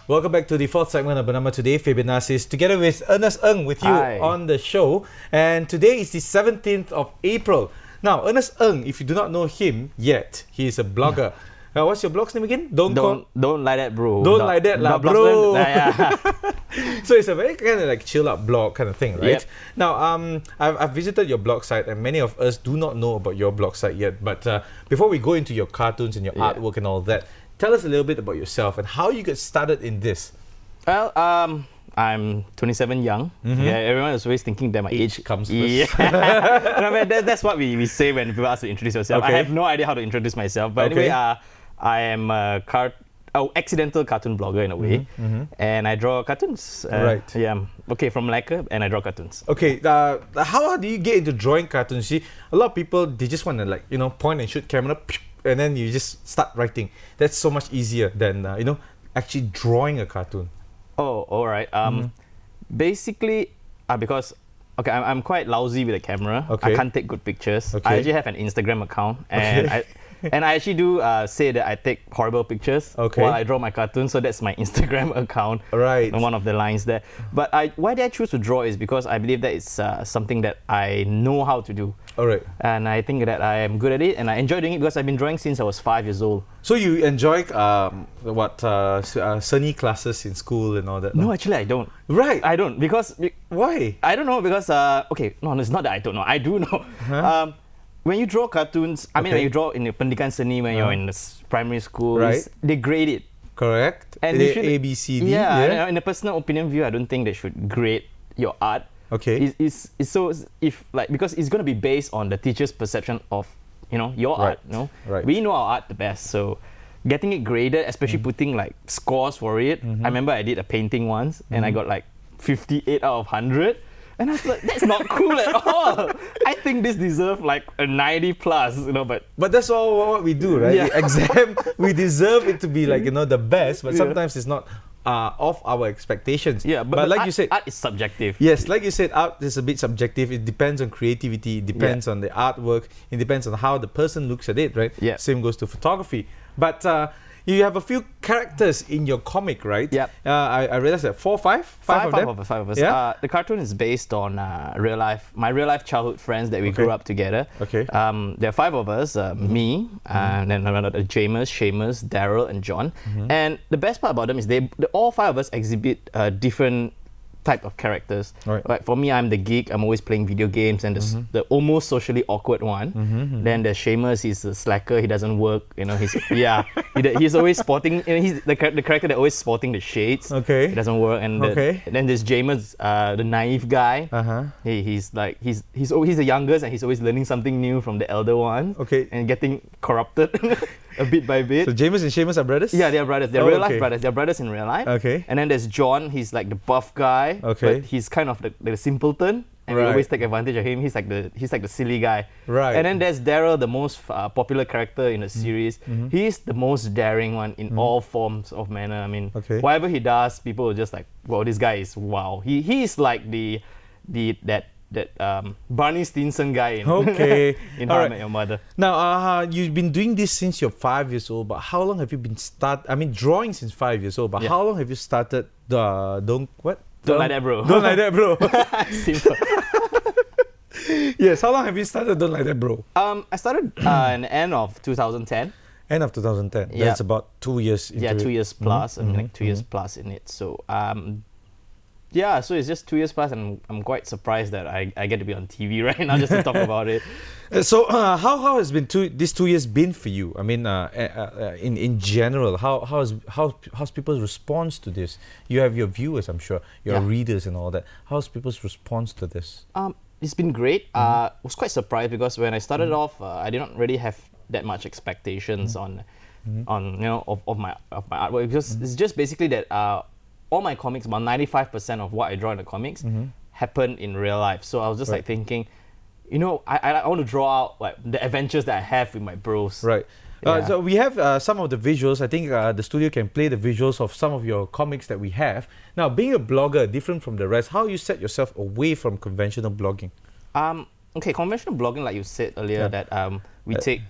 Welcome back to the fourth segment of Bernama Today. Fabian is together with Ernest Ng with you on the show. And today is the 17th of April. Now, Ernest Ng, if you do not know him yet, he is a blogger. What's your blog's name again? Don't like that, bro. Don't like that, lah, bro. Yeah. So it's a very kind of like chill out blog kind of thing, right? Yep. Now, I've visited your blog site, and many of us do not know about your blog site yet. But before we go into your cartoons and your artwork and all that, tell us a little bit about yourself and how you got started in this. Well, I'm 27 young. Yeah, everyone is always thinking that my age comes first. Yeah. No, man, that's what we say when people ask to introduce yourself. Okay. I have no idea how to introduce myself. But anyway, I am a accidental cartoon blogger in a way, and I draw cartoons. Right. Yeah. Okay, from Leica, and I draw cartoons. Okay. How do you get into drawing cartoons? See, a lot of people, they just want to point and shoot camera, and then you just start writing. That's so much easier than actually drawing a cartoon. Oh, all right. Basically, because I'm quite lousy with a camera. Okay. I can't take good pictures. Okay. I actually have an Instagram account, and I actually do say that I take horrible pictures while I draw my cartoons. So that's my Instagram account. Right. And one of the lines there. But why did I choose to draw is because I believe that it's something that I know how to do. All right. And I think that I am good at it, and I enjoy doing it because I've been drawing since I was 5 years old. So you enjoy sunny classes in school and all that? No, actually I don't. Right. I don't because why? I don't know because no, it's not that I don't know. I do know. When you draw cartoons, I mean when you draw in the pendidikan seni when you're in the primary school, they grade it. Correct. And they A, B, C, D. Yeah. In a personal opinion view, I don't think they should grade your art. Okay. It's so because it's going to be based on the teacher's perception of your art. Right. We know our art the best, so getting it graded, especially putting like scores for it. I remember I did a painting once, and I got like 58 out of 100. And I was like, that's not cool at all. I think this deserves like a 90 plus, but that's all what we do, right? Yeah. The exam, we deserve it to be like the best, but sometimes it's not off our expectations. Yeah, but like art, you said, art is subjective. Yes, like you said, art is a bit subjective. It depends on creativity. It depends on the artwork. It depends on how the person looks at it, right? Yeah. Same goes to photography. But you have a few characters in your comic, right? Yep. I realized that five of us. Yeah. The cartoon is based on my real life childhood friends that we grew up together. Okay. There are 5 of us, me, and then James, Seamus, Daryl, and John. And the best part about them is all 5 of us exhibit different type of characters. Right. Like for me, I'm the geek. I'm always playing video games, and the almost socially awkward one. Then there's Seamus. He's a slacker. He doesn't work. He's always sporting. He's the character that always sporting the shades. Okay. He doesn't work. And then there's James, the naive guy. He's the youngest, and he's always learning something new from the elder ones. Okay. And getting corrupted a bit by bit. So James and Seamus are brothers? Yeah, they're brothers. They're real life brothers. They're brothers in real life. Okay. And then there's John. He's like the buff guy. Okay. But he's kind of the simpleton, and we always take advantage of him. He's like the silly guy. Right. And then there's Daryl, the most popular character in the series. He's the most daring one in all forms of manner. I mean, whatever he does, people are just like, "Wow, this guy is wow." He's like that Barney Stinson guy in in How I Met Your Mother. Now, you've been doing this since you're 5 years old, but how long have you been drawing since 5 years old, but how long have you started Don't Like That, Bro? Don't Like That, Bro. Simple. Yes, how long have you started Don't Like That, Bro? I started in the end of 2010. End of 2010. Yeah. That's about 2 years into it. 2 years plus. I mean, like 2 years plus in it. So, so it's just 2 years plus, and I'm quite surprised that I get to be on TV right now just to talk about it. So, how has these 2 years been for you? I mean, in general, how's people's response to this? You have your viewers, I'm sure, your readers and all that. How's people's response to this? It's been great. I was quite surprised because when I started off, I didn't really have that much expectations on my artwork, because it's just basically that all my comics, about 95% of what I draw in the comics happen in real life. So I was just like thinking, I want to draw out like the adventures that I have with my bros. Right. So we have some of the visuals. I think the studio can play the visuals of some of your comics that we have. Now, being a blogger, different from the rest, how you set yourself away from conventional blogging? Conventional blogging, like you said earlier, that we take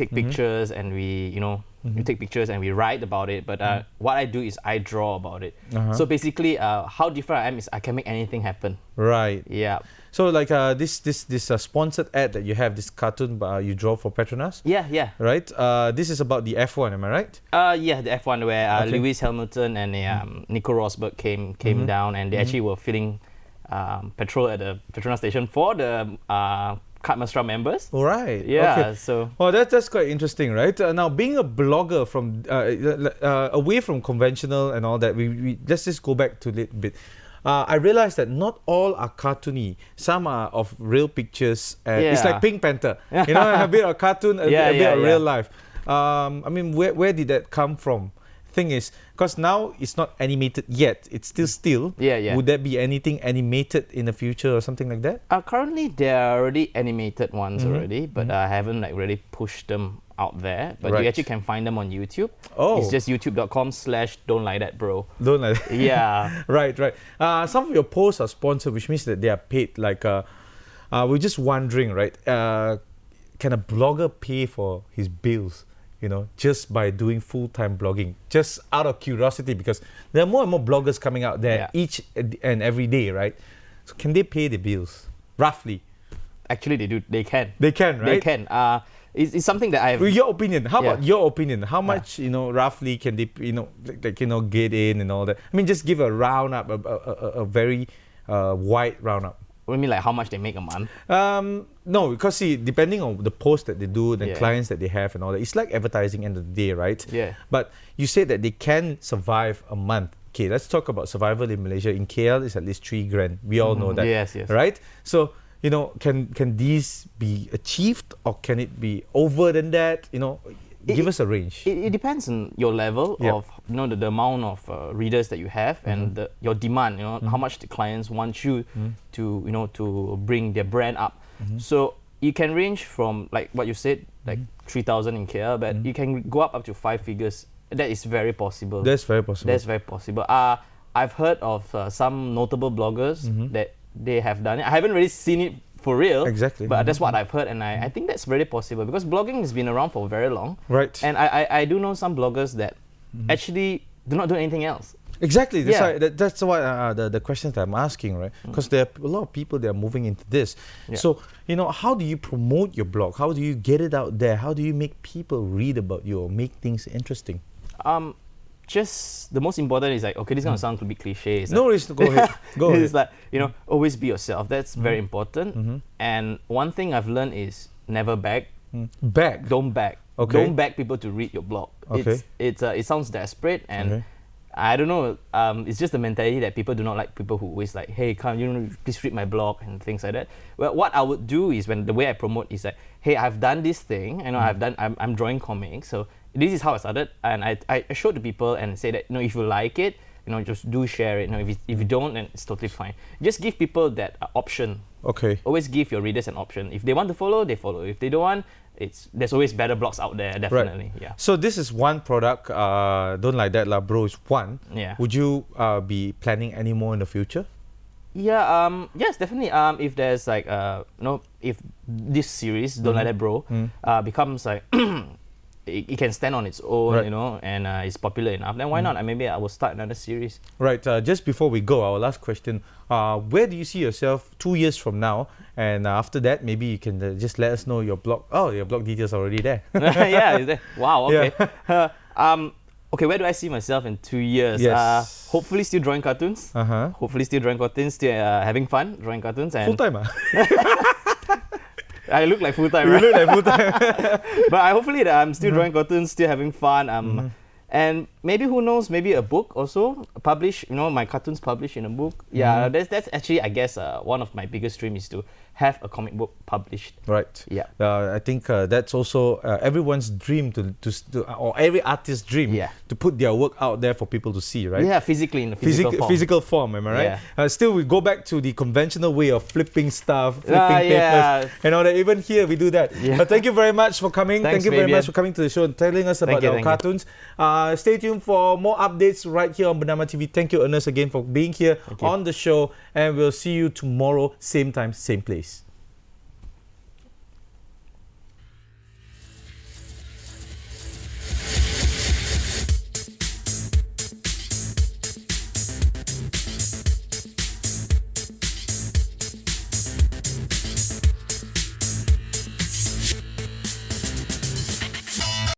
pictures and we we take pictures and we write about it. But what I do is I draw about it. So basically, how different I am is I can make anything happen. Right. Yeah. So like this sponsored ad that you have, this cartoon you draw for Petronas. Yeah. Right. This is about the F1. Am I right? Yeah, the F1 where Lewis Hamilton and Nico Rosberg came down, and they actually were filling petrol at the Petronas station for the Katmastra members. All right. Yeah. Okay. So. Well, that's quite interesting, right? Now, being a blogger from away from conventional and all that, we let's just go back to a little bit. I realized that not all are cartoony. Some are of real pictures. It's like Pink Panther. You know, a bit of cartoon, a bit of real life. I mean, where did that come from? Thing is, because now it's not animated yet, it's still still. Yeah. Would there be anything animated in the future or something like that? Currently, there are already animated ones already, but I haven't like really pushed them out there. But you actually can find them on YouTube. Oh. It's just youtube.com/don't like that bro. Don't like that. Yeah. Right. Some of your posts are sponsored, which means that they are paid. Like, we're just wondering, right? Can a blogger pay for his bills? You know, just by doing full-time blogging, just out of curiosity, because there are more and more bloggers coming out there each and every day, right? So can they pay the bills, roughly? Actually, they do. They can. They can, right? They can. It's something that I've... Well, your opinion. How about your opinion? How much, roughly can they, get in and all that? I mean, just give a roundup, a very wide roundup. What do you mean, like how much they make a month? No, because see, depending on the post that they do, the clients that they have and all that, it's like advertising end of the day, right? Yeah. But you said that they can survive a month. Okay, let's talk about survival in Malaysia. In KL, it's at least 3 grand. We all know that. Yes. Right? So, can these be achieved, or can it be over than that? Give us a range. It depends on your level of the amount of readers that you have and your demand. How much the clients want you to bring their brand up. So you can range from, like what you said, like 3,000 in KL, but you can go up to 5 figures. That is very possible. That's very possible. I've heard of some notable bloggers that they have done it. I haven't really seen it for real. Exactly. But that's what I've heard, and I think that's very possible because blogging has been around for very long. Right. And I do know some bloggers that actually do not do anything else. Exactly. That's why the questions that I'm asking, right? Because there are a lot of people that are moving into this. Yeah. So, how do you promote your blog? How do you get it out there? How do you make people read about you or make things interesting? Just the most important is like, okay, this is gonna sound a bit cliche. No worries, go ahead. It's like, always be yourself. That's very important. And one thing I've learned is never beg. Beg? Don't beg. Okay. Don't beg people to read your blog. Okay. It sounds desperate, and I don't know. It's just the mentality that people do not like people who always like, hey, come, please read my blog and things like that. Well, what I would do is the way I promote is like, hey, I've done this thing. I'm drawing comics, so this is how I started, and I showed to people and say that if you like it, just do share it. If you don't, then it's totally fine. Just give people that option. Okay. Always give your readers an option. If they want to follow, they follow. If they don't want, there's always better blogs out there, definitely. Right. Yeah. So this is one product. Don't like that, lah, bro. Is one. Yeah. Would you be planning any more in the future? Yeah. Yes, definitely. If there's like if this series Don't Like That Bro becomes like it can stand on its own, and it's popular enough, then why not? Maybe I will start another series. Right. Just before we go, our last question: where do you see yourself 2 years from now? And after that, maybe you can just let us know your blog. Oh, your blog details are already there. Yeah. Is there? Wow. Okay. Yeah. Okay. Where do I see myself in 2 years? Yes. Hopefully, still drawing cartoons. Hopefully, still drawing cartoons. Still having fun drawing cartoons. And full time, I look like full time, right? You look like full time. But hopefully that I'm still drawing cartoons, still having fun. And maybe, who knows, maybe a book also publish. My cartoons published in a book. Yeah, that's actually, I guess, one of my biggest dreams is to have a comic book published. Right. Yeah. I think that's also everyone's dream or every artist's dream to put their work out there for people to see, right? Yeah, physically, in a physical form. Am I right? Yeah. Still, we go back to the conventional way of flipping stuff, flipping papers, and all that. Even here, we do that. Yeah. But thank you very much for coming. Thanks, thank you very Fabian. much for coming to the show and telling us about our cartoons. Stay tuned for more updates right here on Bernama TV. Thank you, Ernest, again for being here on the show, and we'll see you tomorrow, same time, same place.